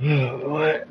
What?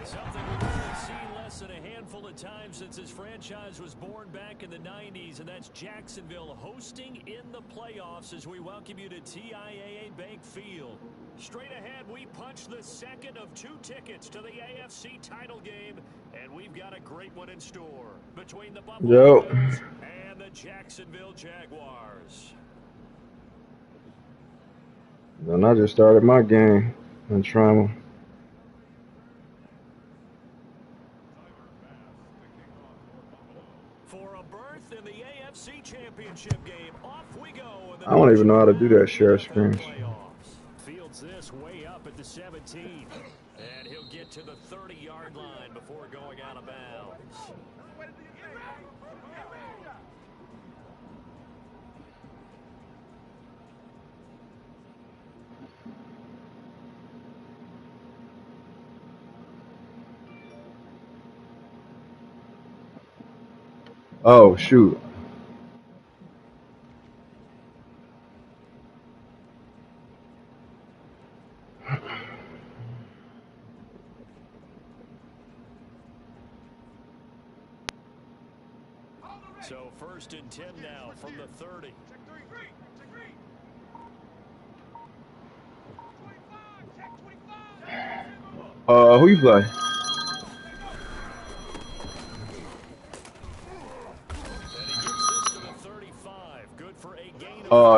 Something we've only seen less than a handful of times since his franchise was born back in the 90s, and that's Jacksonville hosting in the playoffs as we welcome you to TIAA Bank Field. Straight ahead, we punch the second of 2 tickets to the AFC title game, and we've got a great one in store between the Buffalo Bills and the Jacksonville Jaguars. And I just started my game in trauma. For a berth in the AFC Championship game, off we go. I don't even know how to do that share screen. Fields this way up at the 17. And he'll get to the 30-yard line before going out of bounds. Oh, shoot. So 1st and 10 now from the 30. Who you play?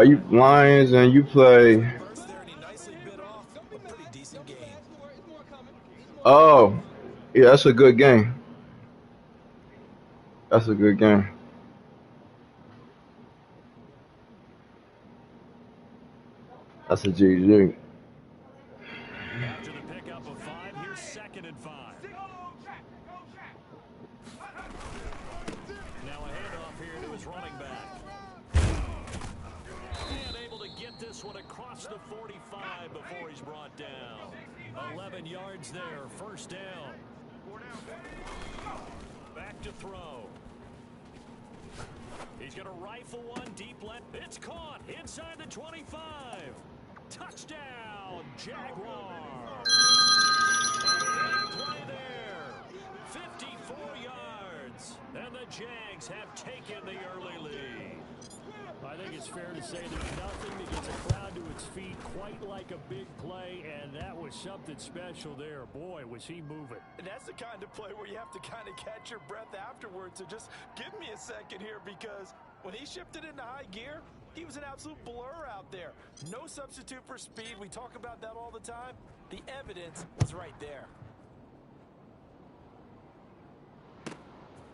You Lions and you play. Oh, yeah, that's a good game. That's a good game. That's a GG. After the pickup of 5, here's 2nd and 5. Now a handoff here to his running back. And able to get this one across the 45 before he's brought down. 11 yards there, 1st down. Back to throw. He's going to rifle one deep left. It's caught inside the 25. Touchdown, Jaguars. A big play there. 54 yards. And the Jags have taken the early lead. I think it's fair to say there's nothing that gets a crowd to its feet quite like a big play, and that was something special there. Boy, was he moving. And that's the kind of play where you have to kind of catch your breath afterwards. So just give me a second here, because when he shifted into high gear, he was an absolute blur out there. No substitute for speed. We talk about that all the time. The evidence was right there.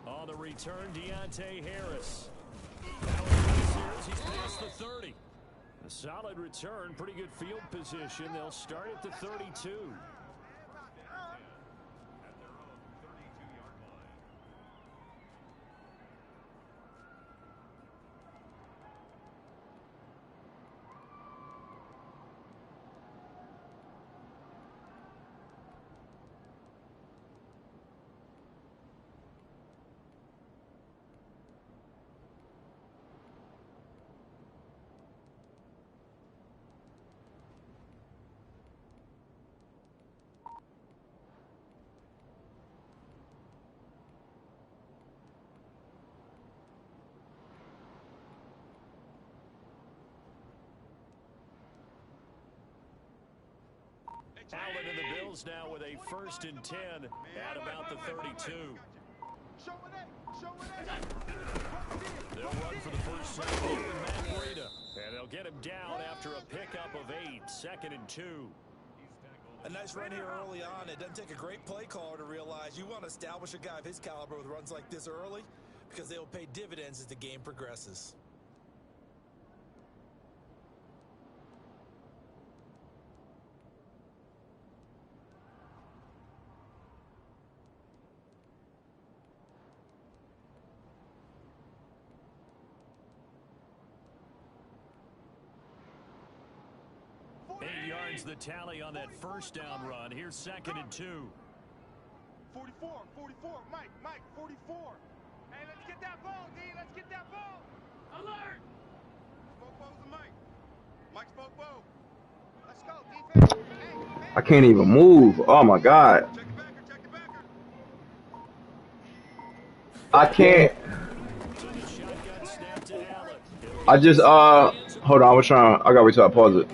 On the return, Deontay Harris. He's past the 30. A solid return, pretty good field position. They'll start at the 32. Allen and the Bills now with a 1st and 10 at about the 32. They'll run for the first time here with Matt Breida. And they'll get him down after a pickup of 8, 2nd and 2. A nice run here early on. It doesn't take a great play caller to realize you want to establish a guy of his caliber with runs like this early because they will pay dividends as the game progresses. The tally on that first down run. Here's 2nd and 2. 44, Mike, 44. Hey, let's get that ball, D. Let's get that ball. Alert! Spoke Bo's to Mike. Mike spoke Bo. Let's go, defense. Hey, I can't even move. Oh my God. check the backer. I can't. Shotgun snap to Allen. I just hold on. I was trying. I gotta wait till I pause it.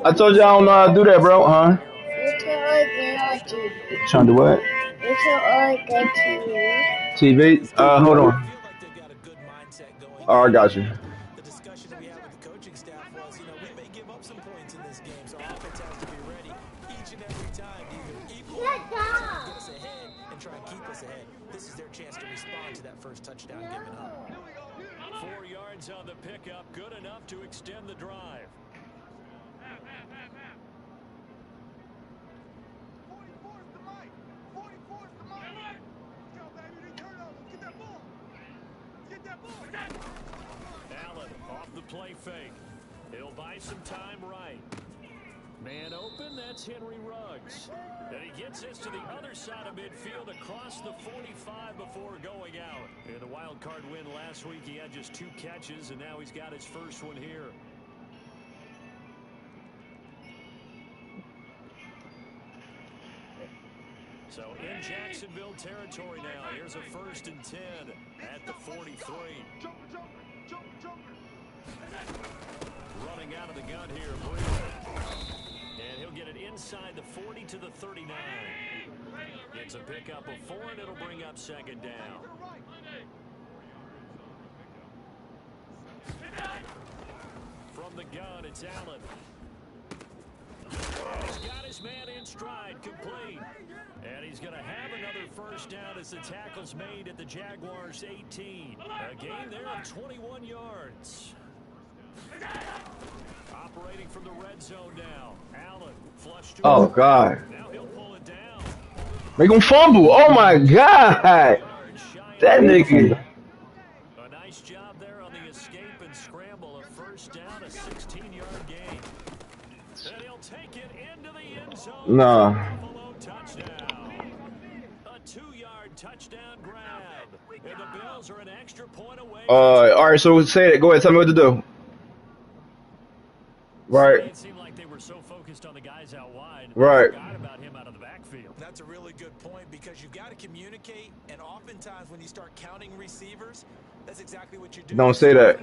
I told you I don't know how to do that, bro, huh? Trying to do what? TV? Hold on. Oh, I got you. The discussion we had with the coaching staff was, we may give up some points in this game, so offense has to be ready each and every time to either equal or get us ahead and try and keep us ahead. This is their chance to respond to that first touchdown given up. 4 yards on the pickup, good enough to extend the drive. 44's the Mike. 44's the Mike. Let's go, baby. They turn over. Get that ball. Get that ball. Allen off the play fake. He'll buy some time right. Man open, that's Henry Ruggs. And he gets this to the other side of midfield across the 45 before going out. In the wild card win last week, he had just 2 catches, and now he's got his first one here. So in Jacksonville territory now. Here's a 1st and 10 at the 43. Running out of the gun here, and he'll get it inside the 40 to the 39. It's a pickup of 4, and it'll bring up 2nd down. From the gun, it's Allen. And he's got his man in stride, complete. And he's going to have another 1st down as the tackle's made at the Jaguars' 18. A gain there of 21 yards. Operating from the red zone now. Allen flushed to Oh God. Now he'll pull it down. They gonna fumble. Oh my God. That nigga. A nice job there on the escape and scramble. A 1st down, a 16-yard gain. And he'll take it into the end zone. Nah. Buffalo touchdown. A 2-yard touchdown grab. And the Bills are an extra point away. All right. So say it. Go ahead. Tell me what to do. Right. It seemed like they were so focused on the guys out wide. Right. They forgot about him out of the backfield. That's a really good point because you've got to communicate, and oftentimes when you start counting receivers, that's exactly what you do. Don't say that.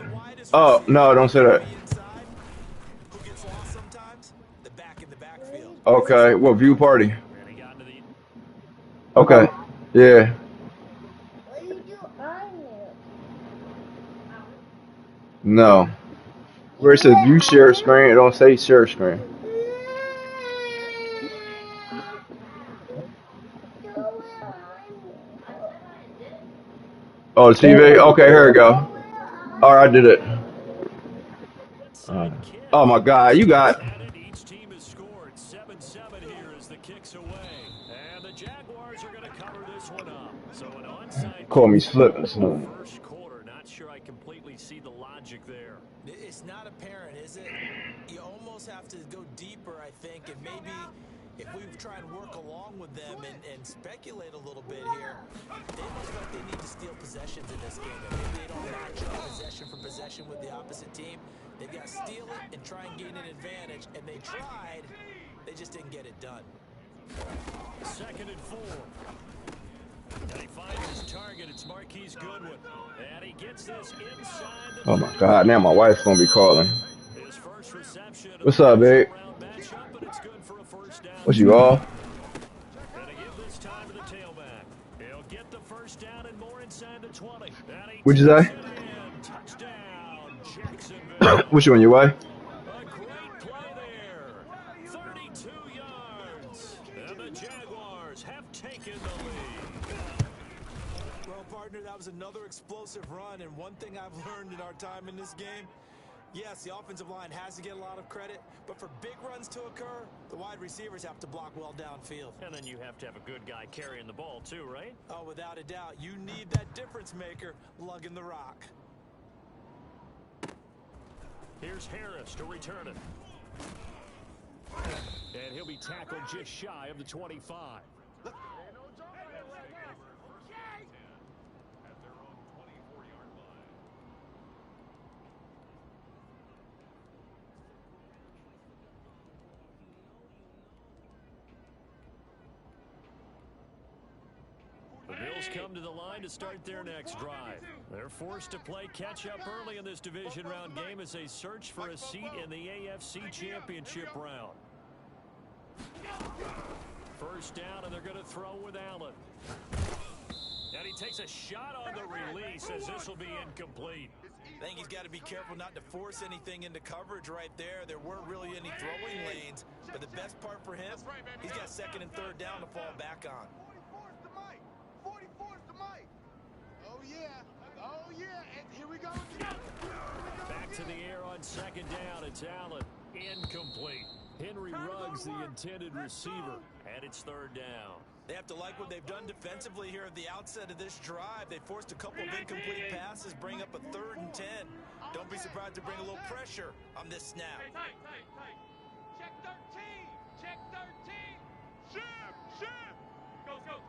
Oh no, don't say that. Who gets lost sometimes? The back in the backfield. Okay. Well, view party. And he got into the Okay. Yeah. What do you do on it? No. Where it says view share screen, it don't say share screen. Oh, the TV? Okay, here we go. All right, I did it. Oh my God, you got. Each team has scored 7-7 here as the kick's away. And the Jaguars are going to cover this one up. So an onside Call me slipping. first quarter. Not sure I completely see the logic there. It's not apparent, is it? You almost have to go deeper, I think, and maybe if we try and work along with them and speculate a little bit here, they look like they need to steal possessions in this game. And maybe they don't match up possession for possession with the opposite team. They've got to steal it and try and gain an advantage, and they tried. They just didn't get it done. 2nd and 4. And he finds his target. It's Marquise Goodwin. And he gets this inside the Oh my God, now my wife's gonna be calling. He'll His first reception of What's the up, babe? divisional round matchup, and it's good for a first down. What you all? Gonna give this time to the tailback. He'll get the first down and more inside the 20. And he What'd you takes say? it in. Touchdown, Jacksonville. What you on your way? A great play there. 32 yards. And the Jaguars have taken the lead. Well, partner, that was another explosive run, and one thing I've learned in our time in this game, yes, the offensive line has to get a lot of credit, but for big runs to occur, the wide receivers have to block well downfield. And then you have to have a good guy carrying the ball too, right? Oh, without a doubt, you need that difference maker lugging the rock. Here's Harris to return it. And he'll be tackled just shy of the 25. The Bills come to the line to start their next drive. They're forced to play catch-up early in this division round game as they search for a seat in the AFC Championship round. First down, and they're going to throw with Allen. And he takes a shot on the release as this will be incomplete. I think he's got to be careful not to force anything into coverage right there. There weren't really any throwing lanes, but the best part for him, he's got second and third down to fall back on. 44's the mic. 44's the mic. Oh, yeah. Oh, yeah. And here we go again. Back to the air on second down. It's Allen. Incomplete. Henry Ruggs, the intended receiver. And it's third down. They have to like what they've done defensively here at the outset of this drive. They forced a couple of incomplete passes, bring up a 3rd and 10. Don't be surprised to bring a little pressure on this snap. Tight. Check 13. Check 13. Ship. Go.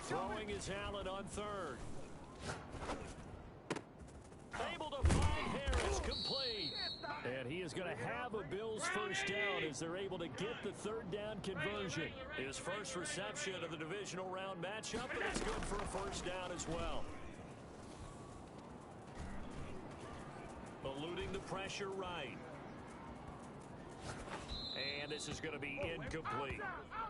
Throwing is Allen on third. Able to find Harris, complete. And he is going to have a Bills first down as they're able to get the third down conversion. His first reception of the divisional round matchup, and it's good for a first down as well. Eluding the pressure right. And this is going to be incomplete.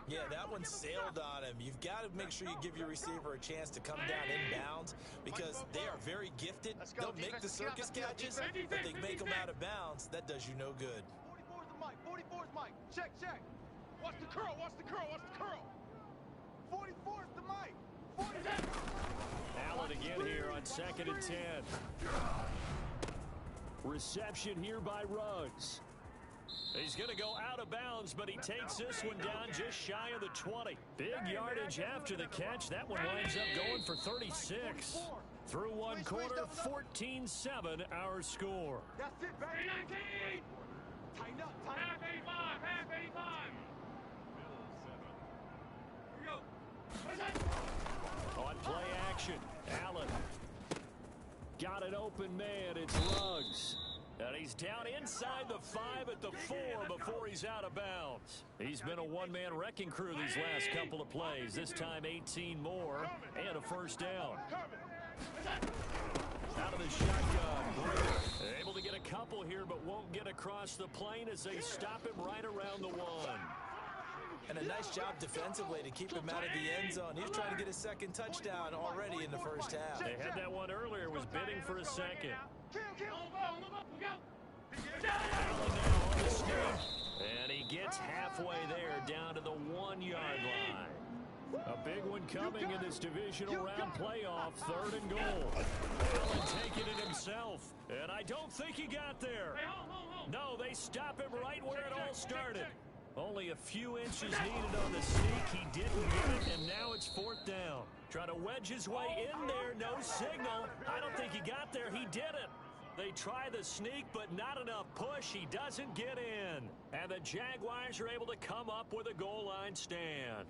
Yeah, that one sailed on him. You've got to make sure you give your receiver a chance to come down inbounds because they are very gifted. They'll make the circus catches, but they make them out of bounds. That does you no good. 44's the mic. 44's mic. Check. Watch the curl. 44's the mic. 44's. Allen again here on second and 10. Reception here by Ruggs. He's going to go out of bounds, but he takes this one down just shy of the 20. Big yardage after the catch. That one winds up going for 36. Through one quarter, 14-7 our score. That's it, baby. Tighten up. Half 85. Here we go. On play action, Allen. Got an open man. It's Ruggs. And he's down inside the 5 at the 4 before he's out of bounds. He's been a one-man wrecking crew these last couple of plays. This time 18 more and a first down. Out of the shotgun. Able to get a couple here, but won't get across the plane as they stop him right around the 1. And a nice job defensively to keep him out of the end zone. He's trying to get a second touchdown already in the first half. They had that one earlier, was bidding for a second. And he gets halfway there, down to the 1-yard line. A big one coming in this divisional round playoff, 3rd and goal. Allen taking it himself, and I don't think he got there. No, they stop him right where it all started. Only a few inches needed on the sneak. He didn't get it, and now it's 4th down. Trying to wedge his way in there, no signal. I don't think he got there. He didn't. They try the sneak, but not enough push. He doesn't get in. And the Jaguars are able to come up with a goal line stand.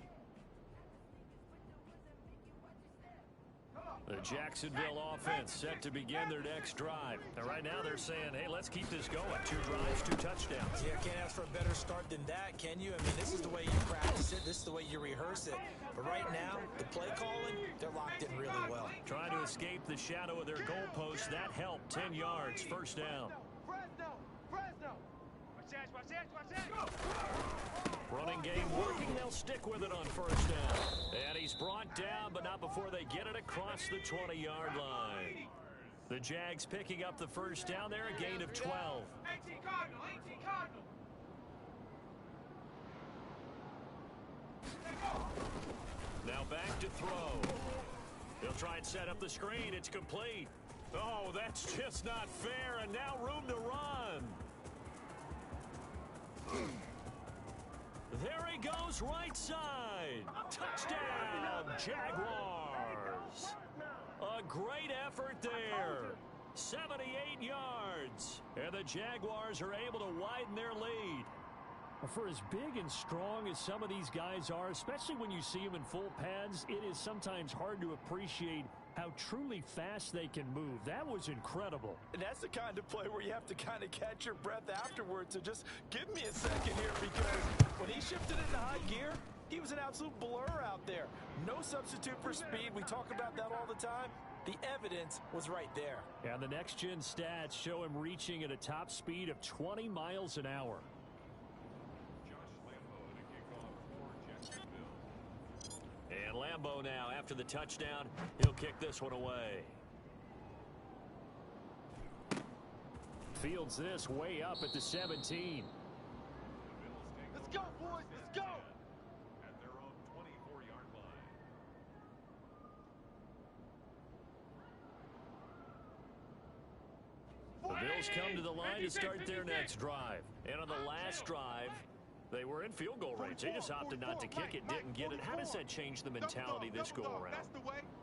The Jacksonville offense set to begin their next drive. And right now they're saying, hey, let's keep this going. 2 drives, 2 touchdowns. Yeah, can't ask for a better start than that, can you? I mean, this is the way you practice it. This is the way you rehearse it. But right now, the play calling, they're locked in really well. Trying to escape the shadow of their goalpost. That helped. 10 yards, first down. Fresno. Watch that. Running game working. They'll stick with it on first down. And he's brought down, but not before they get it across the 20-yard line. The Jags picking up the first down there, a gain of 12. 18 Cardinal. Now back to throw. They'll try and set up the screen. It's complete. Oh, that's just not fair, and now room to run. There he goes, right side. Touchdown, Jaguars. A great effort there. 78 yards. And the Jaguars are able to widen their lead. For as big and strong as some of these guys are, especially when you see them in full pads, it is sometimes hard to appreciate how truly fast they can move. That was incredible. And that's the kind of play where you have to kind of catch your breath afterwards. So just give me a second here, because when he shifted into high gear, he was an absolute blur out there. No substitute for speed. We talk about that all the time. The evidence was right there. And the next-gen stats show him reaching at a top speed of 20 miles an hour. And Lambeau now, after the touchdown, he'll kick this one away. Fields this way up at the 17. Let's go, boys. Let's go. At their own 24-yard line. The Bills come to the line to start their next drive. And on the last drive, they were in field goal range. They just opted not to kick it, didn't get it. How does that change the mentality this go around?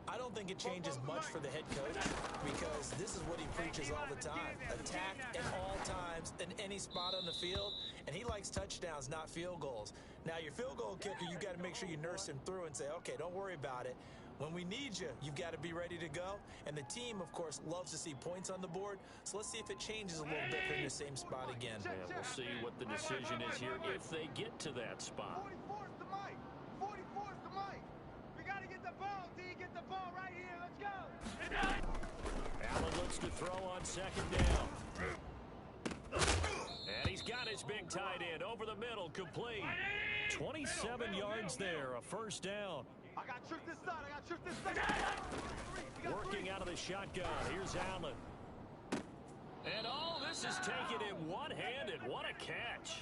I don't think it changes much for the head coach, because this is what he preaches all the time. Attack at all times in any spot on the field, and he likes touchdowns, not field goals. Now, your field goal kicker, you got to make sure you nurse him through and say, okay, don't worry about it. When we need you, you've got to be ready to go. And the team, of course, loves to see points on the board. So let's see if it changes a little bit in the same spot again. And we'll see what the decision is here if they get to that spot. 44's the mic. 44's the mic. We got to get the ball, D. Get the ball right here. Let's go. Allen looks to throw on second down. And he's got his big tight end over the middle, complete. 27 yards there, a first down. I got trick this side. Working out of the shotgun. Here's Allen. And this is taken in one-handed. What a catch.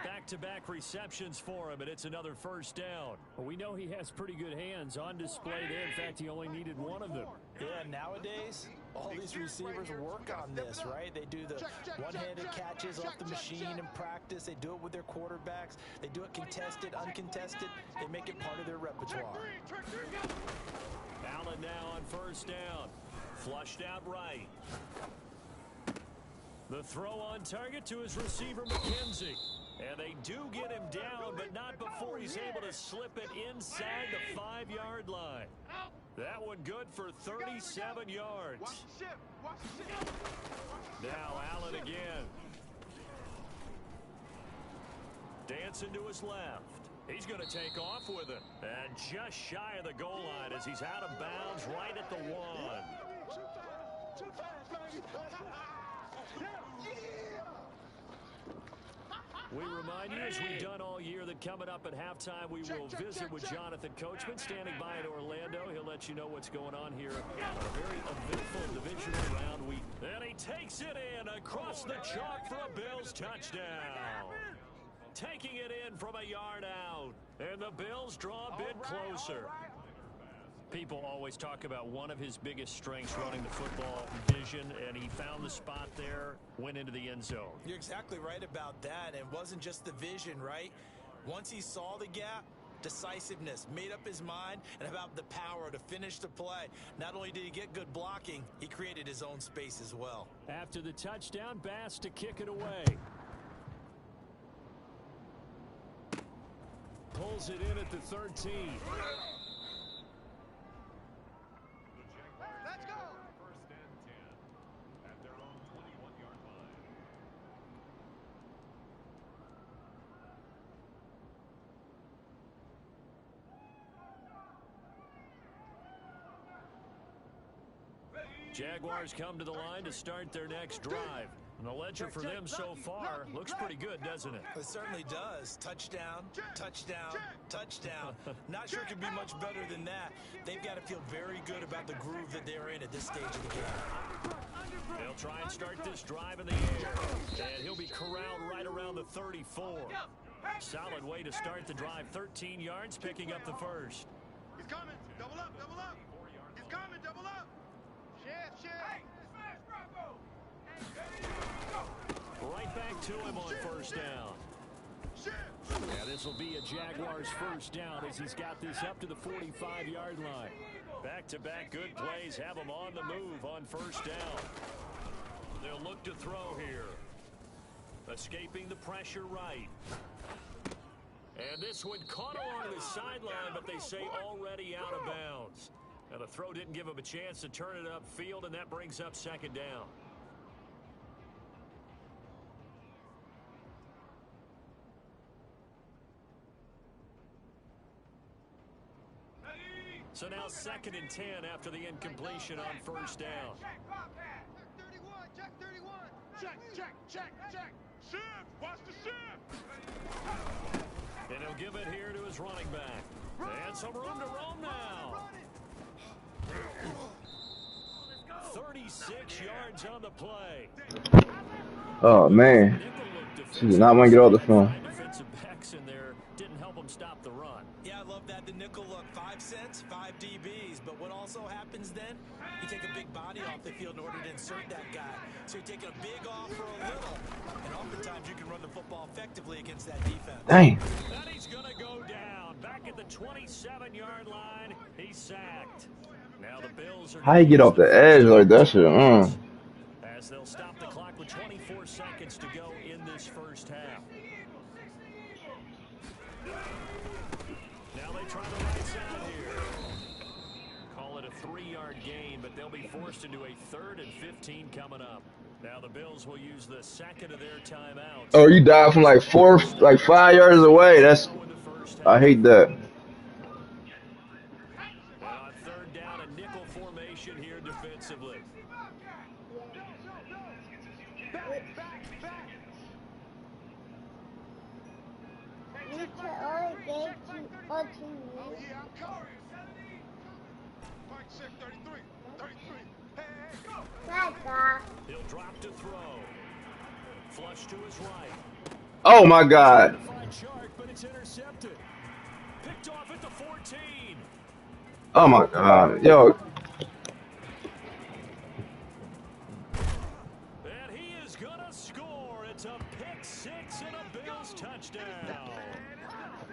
Back-to-back receptions for him, and it's another first down. Well, we know he has pretty good hands on display there. In fact, he only needed one of them. Yeah, nowadays, all these receivers work on this, right? They do the one-handed catches off the machine in practice. They do it with their quarterbacks. They do it contested, uncontested. They make it part of their repertoire. Allen now on first down. Flushed out right. The throw on target to his receiver, McKenzie. And they do get him down, but not before he's able to slip it inside the 5-yard line. That one good for 37 yards. Now Allen again. Dancing to his left. He's going to take off with it. And just shy of the goal line as he's out of bounds right at the 1. We remind you, as we've done all year, that coming up at halftime, we will visit with Jonathan Coachman standing by in Orlando. He'll let you know what's going on here. A very eventful divisional round week. And he takes it in across the chalk for a Bills touchdown. Taking it in from a yard out. And the Bills draw a bit closer. People always talk about one of his biggest strengths running the football, vision, and he found the spot there, went into the end zone. You're exactly right about that. And it wasn't just the vision, right? Once he saw the gap, decisiveness, made up his mind, and about the power to finish the play. Not only did he get good blocking, he created his own space as well. After the touchdown, Bass to kick it away. Pulls it in at the 13. Jaguars come to the line to start their next drive. And the ledger for them so far looks pretty good, doesn't it? It certainly does. Touchdown, touchdown, touchdown. Not sure it could be much better than that. They've got to feel very good about the groove that they're in at this stage of the game. They'll try and start this drive in the air. And he'll be corralled right around the 34. Solid way to start the drive. 13 yards, picking up the first. He's coming. Double up, double up. He's coming, double up. Shift, shift. Hey, smash, Bravo. Right back to him on first down. Yeah, this will be a Jaguars first down as he's got this up to the 45-yard line. Back-to-back good plays have him on the move on first down. They'll look to throw here. Escaping the pressure right. And this one caught along the sideline, but they say already out of bounds. Now the throw didn't give him a chance to turn it upfield, and that brings up second down. So now 2nd and 10 after the incompletion on first down. Check 31, check 31. Check, check, check, check. Shift, watch the shift. And he'll give it here to his running back. And some room to roam now. 36 yards on the play. Oh man, she did not want to get off the phone. Defensive backs in there didn't help him stop the run. Yeah, I love that. The nickel look, 5 cents, 5 DBs. But what also happens then, you take a big body off the field in order to insert that guy. So you're taking a big off for a little. And oftentimes you can run the football effectively against that defense. Dang. And he's going to go down. Back at the 27-yard line, he's sacked. Now the Bills are How you get off the edge like that shit? As they'll stop the clock with 24 seconds to go in this first half. Now they try the right side here. Call it a 3-yard gain, but they'll be forced into a 3rd and 15 coming up. Now the Bills will use the second of their timeouts. Oh, you died from like 5 yards away. That's, I hate that. And on 3rd down, a nickel formation here defensively. You can only get to or to Oh, me. yeah, I'm coming. Mike, check 33. 33. Hey, hey, go. Gaga. He'll drop to throw. Flush to his right. Oh my God. Find Shark, but it's intercepted. Picked off at the 14. Oh my God. Yo, And he is going to score. It's a pick 6 and a Bills touchdown.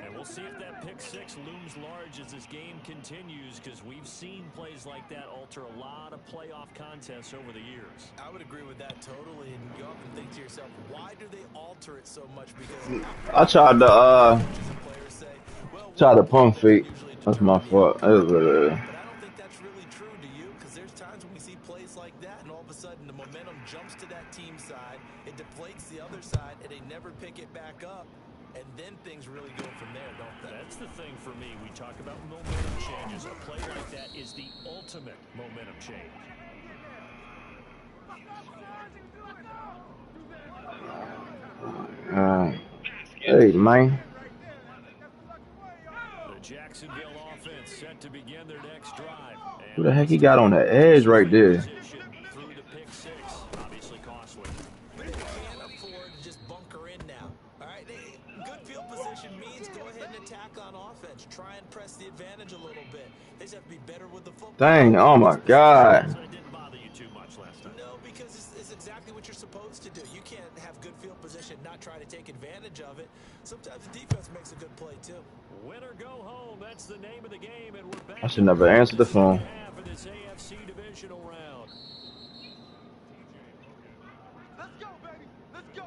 And we'll see if that pick 6 looms large as this game continues, because we've seen plays like that alter a lot of playoff contests over the years. I would agree with that totally. And you often think to yourself, why do they alter it so much? Because I tried to players say, well, try to pump fake. That's my fault. That is what it is. But I don't think that's really true, do you? Because there's times when we see plays like that, and all of a sudden the momentum jumps to that team side, it deflates the other side, and they never pick it back up. And then things really go from there, don't they? That's the thing for me. We talk about momentum changes. A play like that is the ultimate momentum change. Hey, man. The Jacksonville offense set to begin their next drive. Who the heck he got on the edge right there? Through the pick 6, obviously costly. They can't afford to just bunker in now. All right, good field position means go ahead and attack on offense. Try and press the advantage a little bit. They just have to be better with the football. Dang, oh my God. So it didn't bother you too much last time. No, because it's exactly what you're supposed to do. You can't have good field position, not try to take advantage of it. Sometimes the defense makes a good play too. Win or go home, that's the name of the game, and we're back. I should never answer the phone. Half of this AFC divisional round. Let's go, baby. Let's go.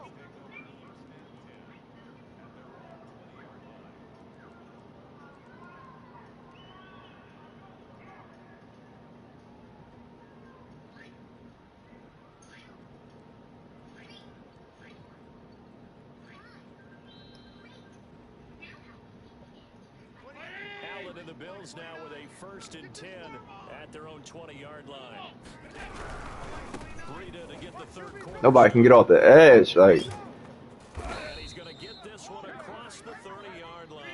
Allen and the Bills now with a 1st and 10 at at their own 20-yard line. Breida to get the third quarter. Nobody can get off the edge. Like, And he's going to get this one across the 30-yard line.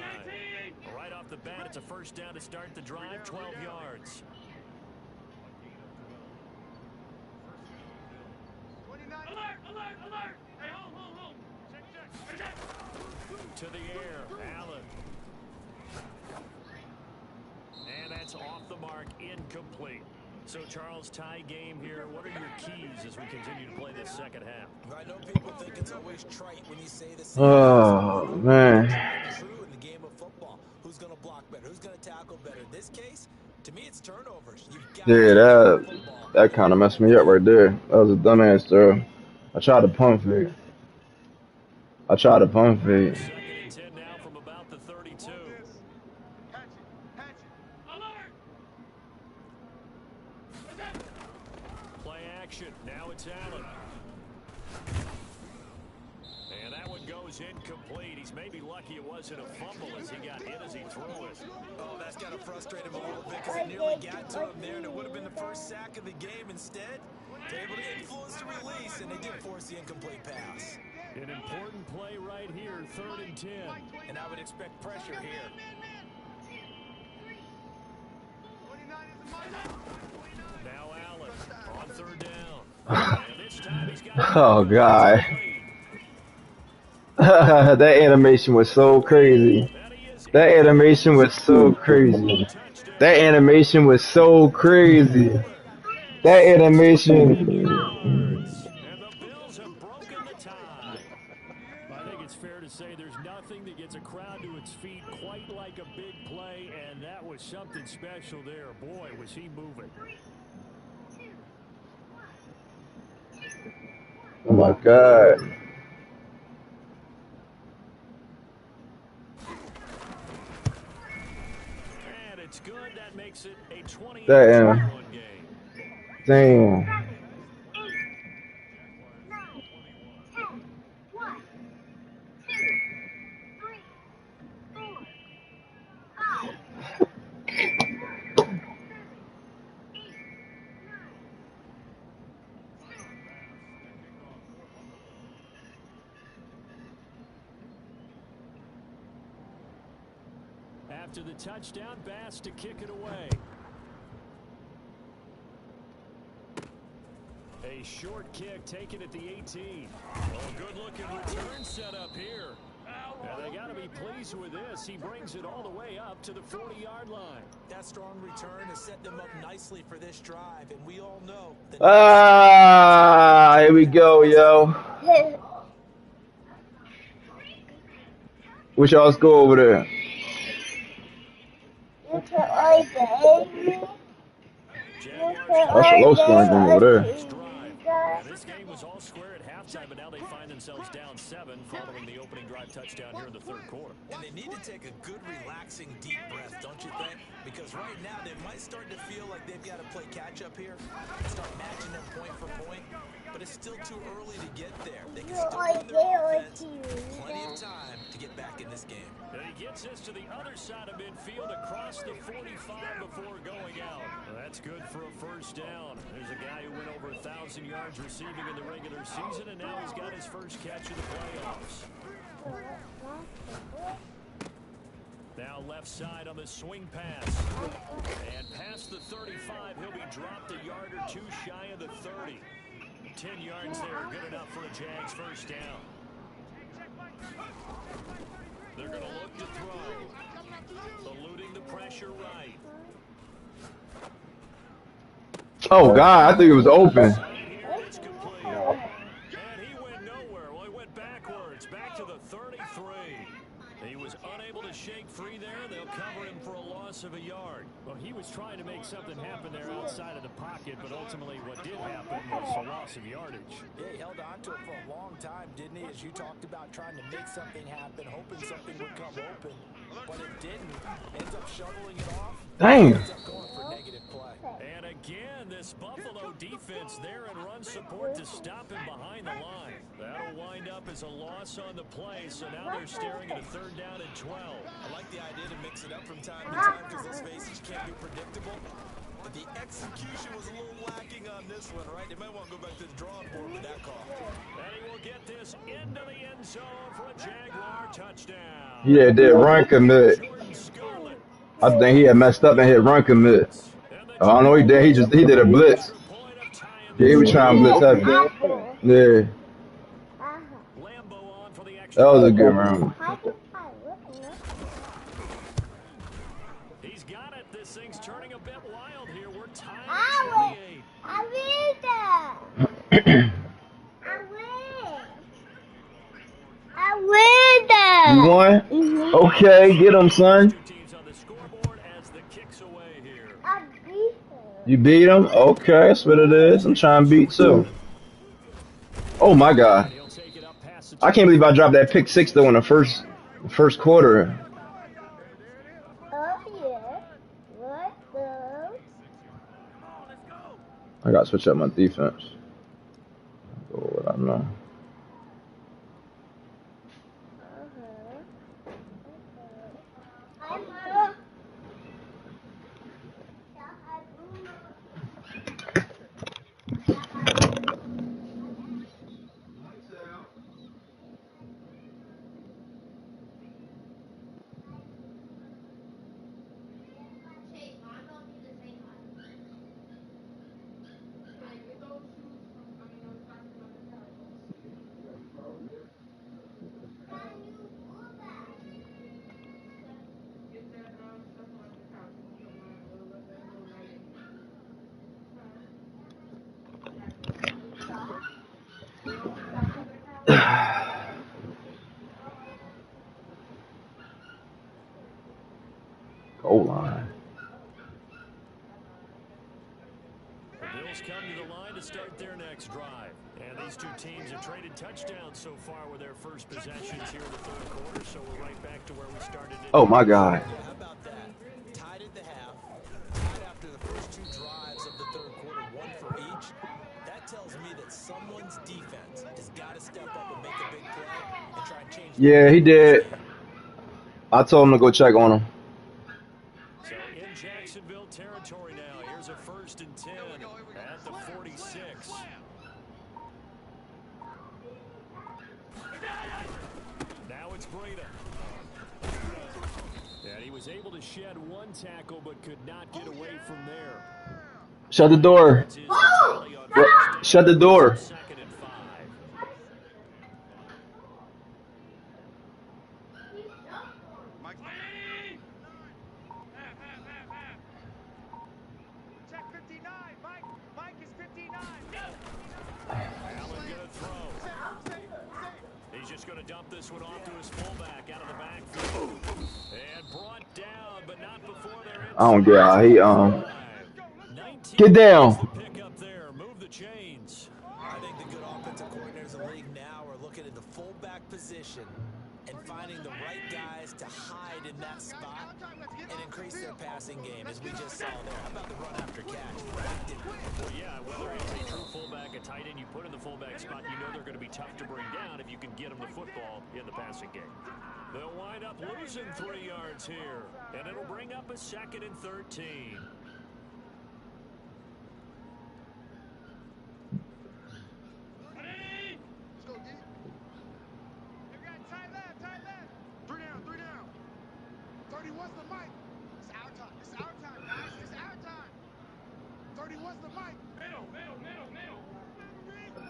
Right off the bat, it's a first down to start the drive, 12 yards. 29. Alert! Hey, hold. Check. To the air, Allen. And that's off the mark, incomplete. So, Charles, tie game here. What are your keys as we continue to play this second half? I know people think it's always trite when you say the same. oh man, True in the game of football. Who's going to block better? Who's going to tackle better? In this case, to me, it's turnovers. You've got yeah, that kind of messed me up right there. That was a dumbass throw. I tried to pump fake. Second and 10 now from about the 32. Hatch it. Alert! Play action. Now it's Allen. And that one goes incomplete. He's maybe lucky it wasn't a fumble as he got hit as he threw it. Oh, that's got to frustrate him a little bit because it nearly got to him there, and it would have been the first sack of the game. Instead, they're able to influence the release, and they did force the incomplete pass. An important play right here, 3rd and 10. And I would expect pressure here. 29 is a minus. Now Allen on 3rd down. And this time he's got Oh god, that animation was so crazy. That animation was so crazy. That animation was so crazy. That animation. And the Bills have broken the tie. I think it's fair to say there's nothing that gets a crowd to its feet quite like a big play, and that was something special there. Boy, was he moving. Oh my god. And it's good. That makes it a 28-21 game. Damn. After the touchdown, Bass to kick it away. A short kick taken at the 18. Oh, good-looking return set up here. And they got to be pleased with this. He brings it all the way up to the 40-yard line. That strong return has set them up nicely for this drive, and we all know that. Here we go, yo. Wish y'all go over there. That's That's a low scoring game over there. This game was all square at halftime, but now they find themselves down 7 following the opening drive touchdown here in the 3rd quarter. And they need to take a good, relaxing, deep breath, don't you think? Because right now they might start to feel like they've got to play catch-up here, start matching them point for point, but it's still too early to get there. They can still run their offense, plenty of time to get back in this game. And he gets this to the other side of midfield across the 45 before going out. Well, that's good for a first down. There's a guy who went over 1,000 yards receiving in the regular season, and now he's got his first catch of the playoffs. Now left side on the swing pass. And past the 35, he'll be dropped a yard or two shy of the 30. 10 yards there, good enough for a Jags first down. They're going to look to throw. Eluding the pressure right. Oh god, I think it was open. It's complete. And he went nowhere. Well, he went backwards, back to the 33. He was unable to shake free there. They'll cover him for a loss of a yard. Well, he was trying to make something happen there outside of the pocket, but ultimately what did happen was a loss of yardage. Yeah, he held on to it for a long time, didn't he? As you talked about trying to make something happen, hoping something would come open, but it didn't. Ends up shoveling it off. Dang. Ends up going for negative play. And again, this Buffalo defense there in run support to stop him behind the line. That'll wind up as a loss on the play, so now they're staring at a 3rd down and 12. I like the idea to mix it up from time to time because, let's face it, you can't be predictable. The execution was a little lacking on this one, right? They might want to go back to the drawing board with that call. And he will get this into the end zone for a Jaguar touchdown. He had that run commit. Jordan Scarlett. I think he had messed up and hit run commit. I don't know. He did. He did a blitz. Yeah, he was trying to blitz heavy. Yeah, Lambo on for the extra. that was a good run. He's got it. This thing's turning a bit wild here. We're tied I at 28. You won? Okay, get him, son. Two teams on the scoreboard as the kicks away here. You beat him? Okay, that's what it is. I'm trying to beat too. Oh my God! He'll take it up past the I can't believe I dropped that pick six though in the first quarter. I gotta switch up my defense. Go with what I know. Goal line. The Bills come to the line to start their next drive. And these two teams have traded touchdowns so far with their first possessions here in the third quarter. So we're right back to where we started. Oh my God. Yeah, how about that? Tied at the half, tied after the first two drives of the third quarter, one for each. That tells me that someone's defense has got to step up and make a big play and try and change. Yeah, he did. I told him to go check on him. So in Jacksonville territory now. Here's a 1st and 10 at the 46. Now it's Breda. And he was able to shed one tackle but could not get away from there. Shut the door. Shut the door. 2nd and 5. Check 59. Mike is 59. Allen gonna throw. He's just gonna dump this one off to his fullback out of the backfield. And brought down, but not before they're in. I don't get how he get down. Pick up there, move the chains. I think the good offensive coordinators in the league now are looking at the fullback position and finding the right guys to hide in that spot and increase their passing game, as we just saw there. How about the run after catch? Well, yeah, whether it's a true fullback, a tight end you put in the fullback spot, you know they're going to be tough to bring down if you can get them the football in the passing game. They'll wind up losing 3 yards here, and it'll bring up a 2nd and 13. Three down. 31's the mic. It's our time. It's our time, guys. It's our time. 31's the mic. Middle.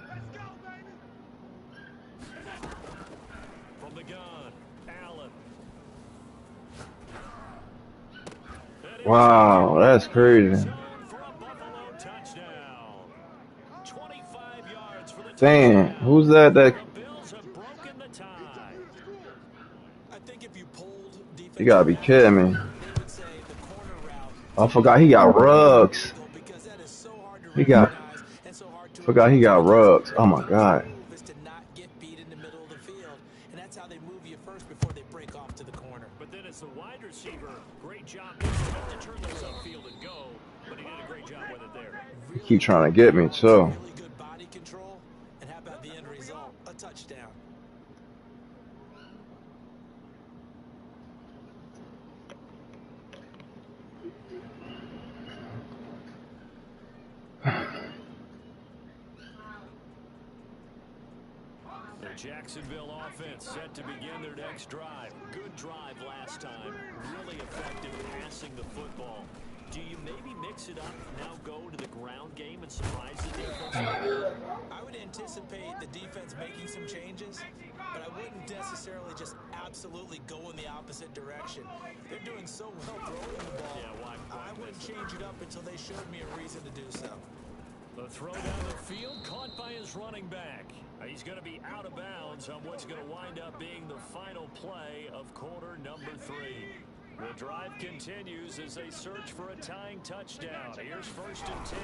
Let's go, baby. From the gun, Allen. Wow, that's crazy. For a Buffalo touchdown. 25 yards for the Damn, touchdown. who's that? The Bills have broken the tie. I think if you pulled defense, You gotta be kidding me. they would say the corner route. I forgot he got rugs. Because that is so hard to He got. recognize and so hard to Forgot he got rugs. Oh my God. move is to not get beat in the middle of the field, and that's how they move you first before they break off to the corner. But then as the wide receiver, great job. He had to turn those upfield and go, but he did a great job with it there. He keep trying to get me too. Really good body control, and how about the end result? A touchdown. Jacksonville offense set to begin their next drive. Good drive last time. Really effective passing the football. Do you maybe mix it up, now go to the ground game and surprise the defense? I would anticipate the defense making some changes, but I wouldn't necessarily just absolutely go in the opposite direction. They're doing so well throwing the ball. Yeah, why I wouldn't change it up until they showed me a reason to do so. The throw down the field caught by his running back. He's going to be out of bounds on what's going to wind up being the final play of quarter number 3. The drive continues as they search for a tying touchdown. Here's 1st and 10.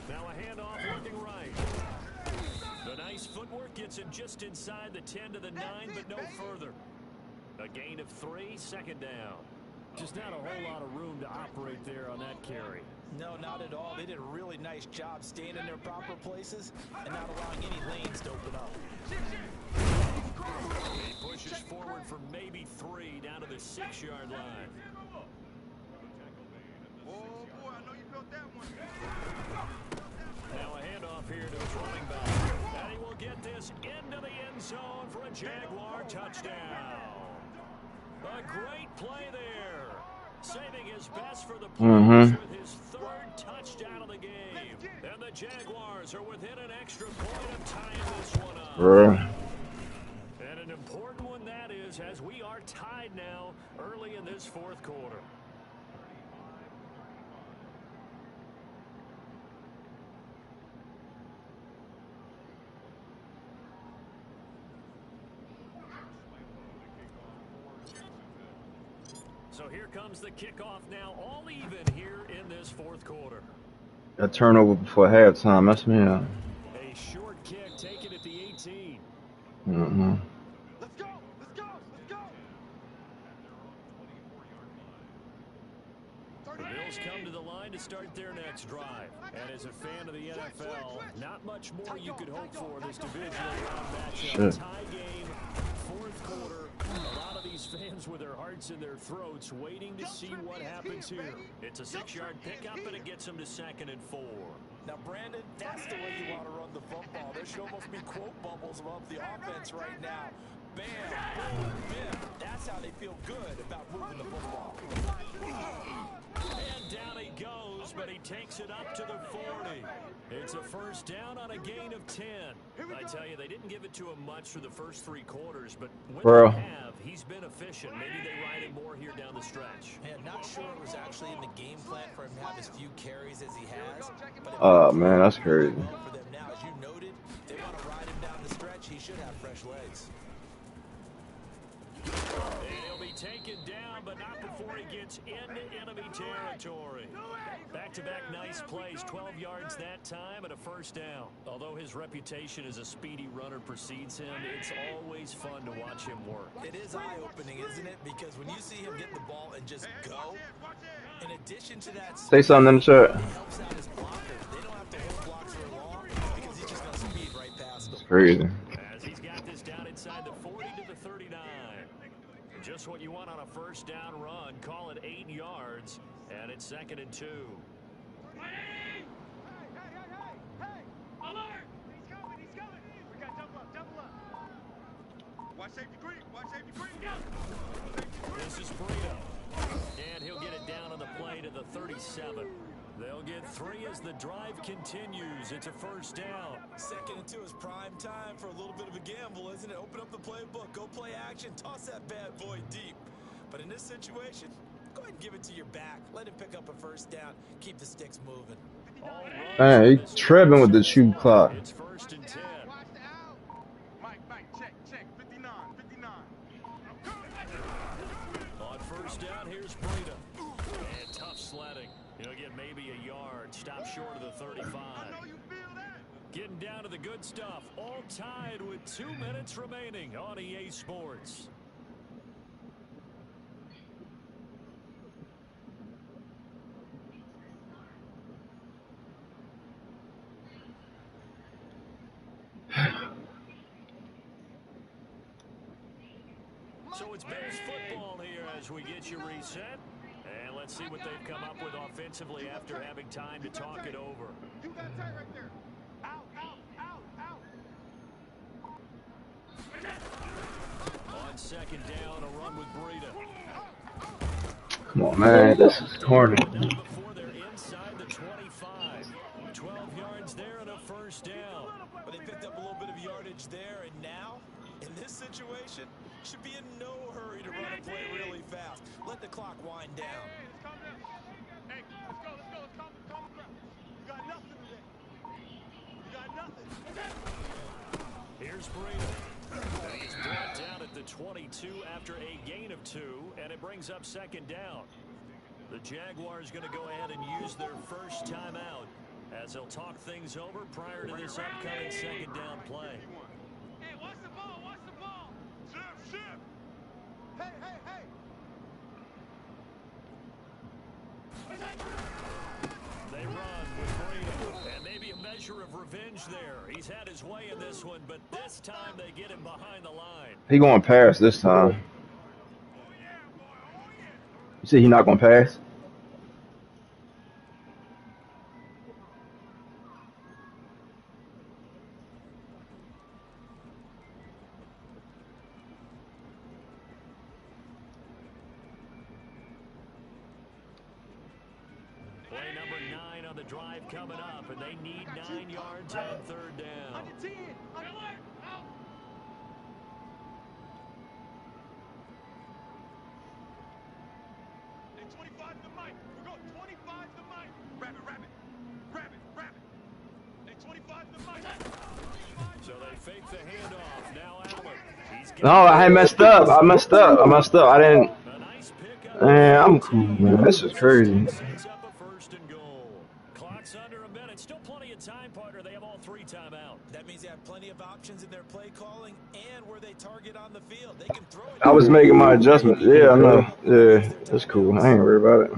Now a handoff working right. The nice footwork gets him just inside the 10 to the 9, but no further. A gain of 3, 2nd down. Just not a whole lot of room to operate there on that carry. No, not at all. They did a really nice job staying in their proper places and not allowing any lanes to open up. He pushes forward for maybe 3 down to the 6-yard line. Oh, boy, I know you felt that one. Now a handoff here to his running back. And he will get this into the end zone for a Jaguar touchdown. A great play there. Saving his best for the Players with his 3rd touchdown of the game. And the Jaguars are within an extra point of tying this one up. And an important one that is, as we are tied now early in this 4th quarter. So here comes the kickoff now, all even here in this 4th quarter. A turnover before halftime. That's me. A short kick taken at the 18. Let's go! Let's go! Let's go! The Bills come to the line to start their next drive. And as a fan of the NFL, not much more you could hope for this divisional round matchup. Tie game, 4th quarter. A lot of these fans with their hearts in their throats waiting to see what happens here. It's a 6-yard pickup, and it gets them to 2nd and 4. Now, Brandon, that's the way you want to run the football. There should almost be quote bubbles above the offense right now. Bam, boom, bim. That's how they feel good about moving the football. And down he goes, but he takes it up to the 40. It's a 1st down on a gain of 10. I tell you, they didn't give it to him much for the first 3 quarters, but when they have, he's been efficient. Maybe they ride him more here down the stretch. Yeah, not sure it was actually in the game plan for him to have as few carries as he has. Oh, man, that's crazy. For them now, as you noted, they want to ride him down the stretch. He should have fresh legs. And he'll be taken down, but not before he gets into enemy territory. Back-to-back nice plays, 12 yards that time and a 1st down. Although his reputation as a speedy runner precedes him, it's always fun to watch him work. It is eye-opening, isn't it? Because when you see him get the ball and just go, in addition to that, Say something in the chat. he helps out his blockers. They don't have to hold blocks for long because he's just going to speed right past them. It's crazy. As he's got this down inside the 40 to the 39. Just what you want on a 1st down run. Call it 8 yards, and it's 2nd and 2. Hey! Alert! He's coming! He's coming! We got double up! Double up! Watch safety green! Watch safety green! Go! This is Burrito. And he'll get it down on the play to the 37. They'll get 3 as the drive continues. It's a 1st down. 2nd and 2 is prime time for a little bit of a gamble, isn't it? Open up the playbook, go play action, toss that bad boy deep. But in this situation, go ahead and give it to your back. Let him pick up a 1st down. Keep the sticks moving. Man, he tripping with the shoot clock. It's 1st and 10. Watch the out! Mike, check, 59. On 1st down, here's Burrito. And tough sledding. He'll get maybe a yard. Stop short of the 35. I know you feel that! Getting down to the good stuff. All tied with 2 minutes remaining on EA Sports. So it's Bills football here as we get you reset. And let's see what they've come up with offensively after having time to talk it over. You got tight right there. Out, out, out, out. on second down, a run with Breida. Come on, man. This is corny. Not before they're inside the 25. 12 yards there and a first down. But they picked up a little bit of yardage there, and now, in this situation, should be in no hurry to run a play really fast. Let the clock wind down. Hey, let's calm down. Hey, let's go. Let's calm down. You got nothing today. You got nothing. Here's Breida. And he's brought down at the 22 after a gain of 2, and it brings up second down. The Jaguars going to go ahead and use their first timeout as they'll talk things over prior to this upcoming second down play. Hey, watch the ball. Watch the ball. Ship. Hey. They run with Breida, and maybe a measure of revenge there. He's had his way in this one, but this time they get him behind the line. He going to pass this time. You said he not going to pass? Play number 9 on the drive coming up, and they need 9 yards on third down. On your 10. On alert. Out. Hey, 25 to the mic. We're going 25 to the mic. Rabbit. Hey, 25 to the mic. So they fake the handoff. Now Allen. No, I messed up. I didn't. A nice pickup. Man, I'm cool, man. This is crazy. Sets up a first and goal. Clock's under a minute. Still plenty of time, partner. They have all 3 timeout. That means they have plenty of options in their play calling and where they target on the field. They can throw it. I was making my adjustments. Yeah, I know. Yeah, that's cool. I ain't worried about it.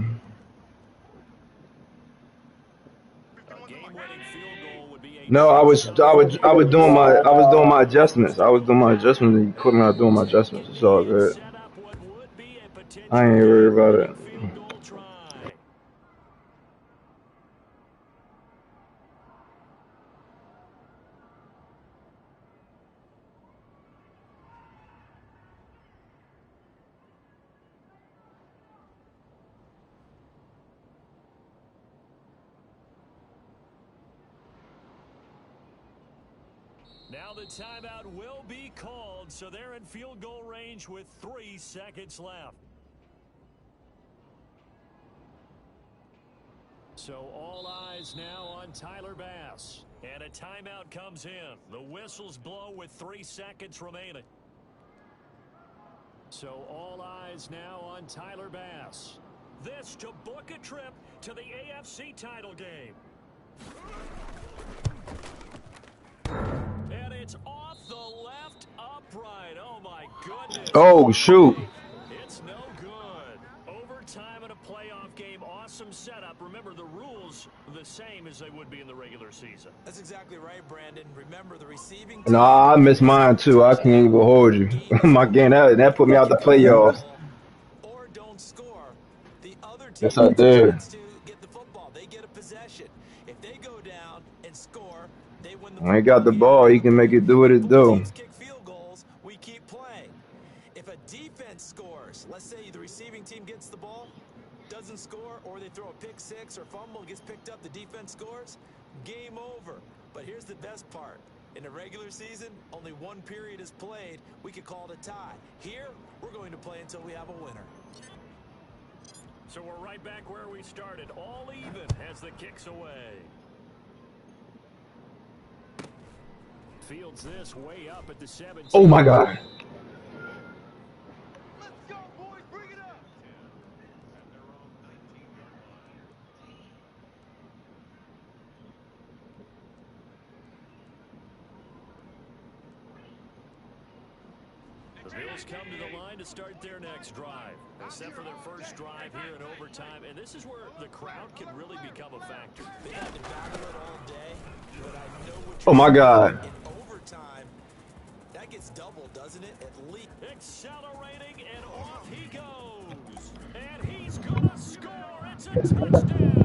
A game-winning field goal would be a No, I was doing my adjustments. And you put me out doing my adjustments. It's all good. set up what would be a potential I ain't worried about it. field goal try. Now the timeout will be called, so they're in field goal range with 3 seconds left. So all eyes now on Tyler Bass. And a timeout comes in. The whistles blow with 3 seconds remaining. So all eyes now on Tyler Bass. This to book a trip to the AFC title game. And it's off the left upright. Oh, my goodness. Oh, shoot. It's no good. Overtime in a playoff game. Awesome setup. Remember, the rules the same as they would be in the regular season. That's exactly right, Brandon. Remember, the receiving No, I missed mine too. I can't even hold you. My game that put me out the playoffs. Or don't score. The other team Yes, I gets a did. chance to get the football. They get a possession. If they go down and score, they win the When he got the ball, he can make it do what it do. Teams kick field goals, we keep playing. If a defense scores, let's say the receiving team gets the ball, doesn't score, or they throw a pick six or fumble, gets picked up, the defense scores, game over. But here's the best part. In a regular season, only 1 period is played. We could call it a tie. Here, we're going to play until we have a winner. So we're right back where we started. All even as the kicks away. Fields this way up at the 17. Oh my God. Let's go, boys. Bring it up. The Bills come to the line to start their next drive. They set for their first drive here in overtime, and this is where the crowd can really become a factor. They had to battle it all day, but I know what Oh my God. in overtime, that gets doubled, doesn't it? At least. Accelerating, and off he goes. And he's going to score. It's a touchdown.